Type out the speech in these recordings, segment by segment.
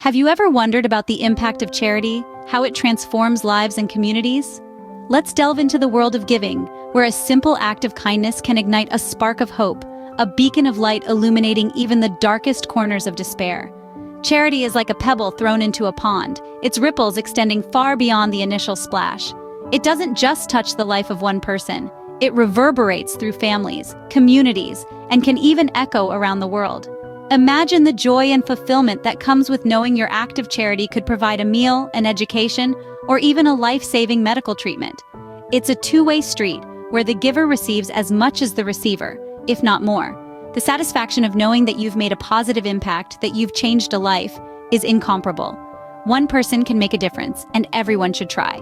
Have you ever wondered about the impact of charity, how it transforms lives and communities? Let's delve into the world of giving, where a simple act of kindness can ignite a spark of hope, a beacon of light illuminating even the darkest corners of despair. Charity is like a pebble thrown into a pond, its ripples extending far beyond the initial splash. It doesn't just touch the life of one person. It reverberates through families, communities, and can even echo around the world. Imagine the joy and fulfillment that comes with knowing your act of charity could provide a meal, an education, or even a life-saving medical treatment. It's a two-way street where the giver receives as much as the receiver, if not more. The satisfaction of knowing that you've made a positive impact, that you've changed a life, is incomparable. One person can make a difference, and everyone should try.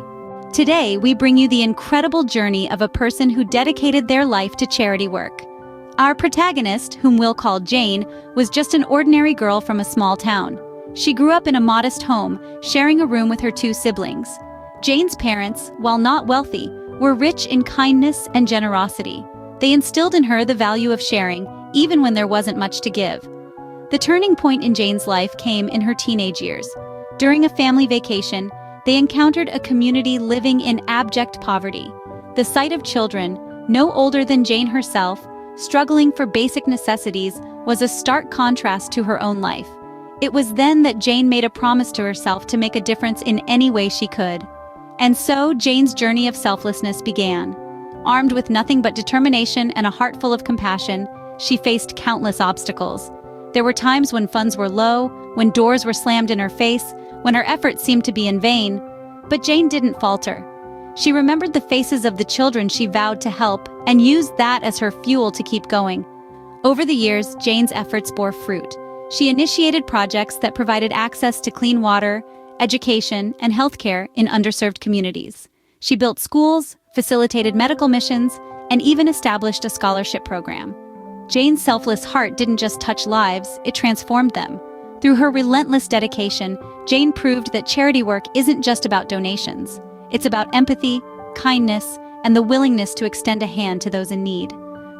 Today, we bring you the incredible journey of a person who dedicated their life to charity work. Our protagonist, whom we'll call Jane, was just an ordinary girl from a small town. She grew up in a modest home, sharing a room with her two siblings. Jane's parents, while not wealthy, were rich in kindness and generosity. They instilled in her the value of sharing, even when there wasn't much to give. The turning point in Jane's life came in her teenage years. During a family vacation, they encountered a community living in abject poverty. The sight of children, no older than Jane herself, struggling for basic necessities was a stark contrast to her own life. It was then that Jane made a promise to herself to make a difference in any way she could. And so Jane's journey of selflessness began. Armed with nothing but determination and a heart full of compassion, she faced countless obstacles. There were times when funds were low, when doors were slammed in her face, when her efforts seemed to be in vain. But Jane didn't falter. She remembered the faces of the children she vowed to help and used that as her fuel to keep going. Over the years, Jane's efforts bore fruit. She initiated projects that provided access to clean water, education, and healthcare in underserved communities. She built schools, facilitated medical missions, and even established a scholarship program. Jane's selfless heart didn't just touch lives, it transformed them. Through her relentless dedication, Jane proved that charity work isn't just about donations. It's about empathy, kindness, and the willingness to extend a hand to those in need.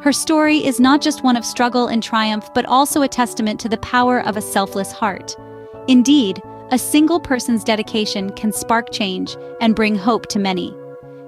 Her story is not just one of struggle and triumph, but also a testament to the power of a selfless heart. Indeed, a single person's dedication can spark change and bring hope to many.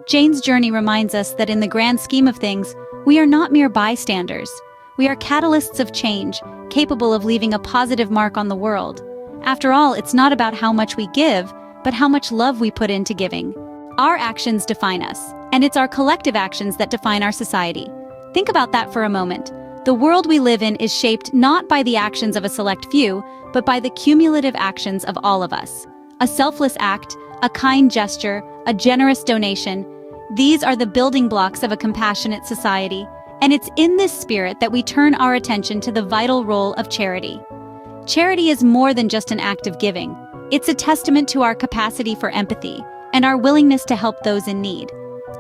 Jane's journey reminds us that in the grand scheme of things, we are not mere bystanders. We are catalysts of change, capable of leaving a positive mark on the world. After all, it's not about how much we give, but how much love we put into giving. Our actions define us, and it's our collective actions that define our society. Think about that for a moment. The world we live in is shaped not by the actions of a select few, but by the cumulative actions of all of us. A selfless act, a kind gesture, a generous donation, these are the building blocks of a compassionate society. And it's in this spirit that we turn our attention to the vital role of charity. Charity is more than just an act of giving. It's a testament to our capacity for empathy and our willingness to help those in need.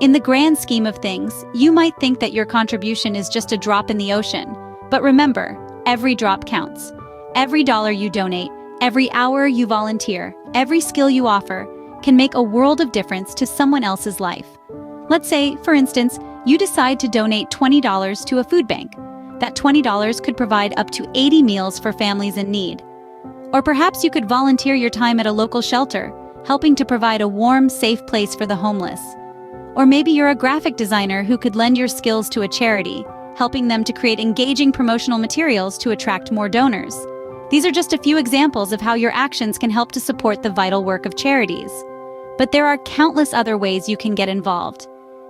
In the grand scheme of things, you might think that your contribution is just a drop in the ocean. But remember, every drop counts. Every dollar you donate, every hour you volunteer, every skill you offer can make a world of difference to someone else's life. Let's say, for instance, you decide to donate $20 to a food bank. That $20 could provide up to 80 meals for families in need. Or perhaps you could volunteer your time at a local shelter, helping to provide a warm, safe place for the homeless. Or maybe you're a graphic designer who could lend your skills to a charity, helping them to create engaging promotional materials to attract more donors. These are just a few examples of how your actions can help to support the vital work of charities. But there are countless other ways you can get involved.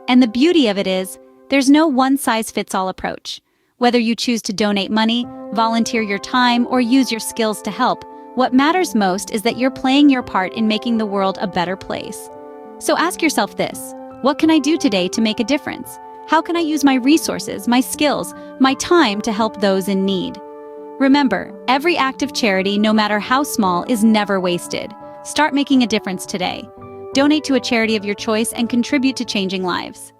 And the beauty of it is, there's no one-size-fits-all approach. Whether you choose to donate money, volunteer your time, or use your skills to help, what matters most is that you're playing your part in making the world a better place. So ask yourself this: what can I do today to make a difference? How can I use my resources, my skills, my time to help those in need? Remember, every act of charity, no matter how small, is never wasted. Start making a difference today. Donate to a charity of your choice and contribute to changing lives.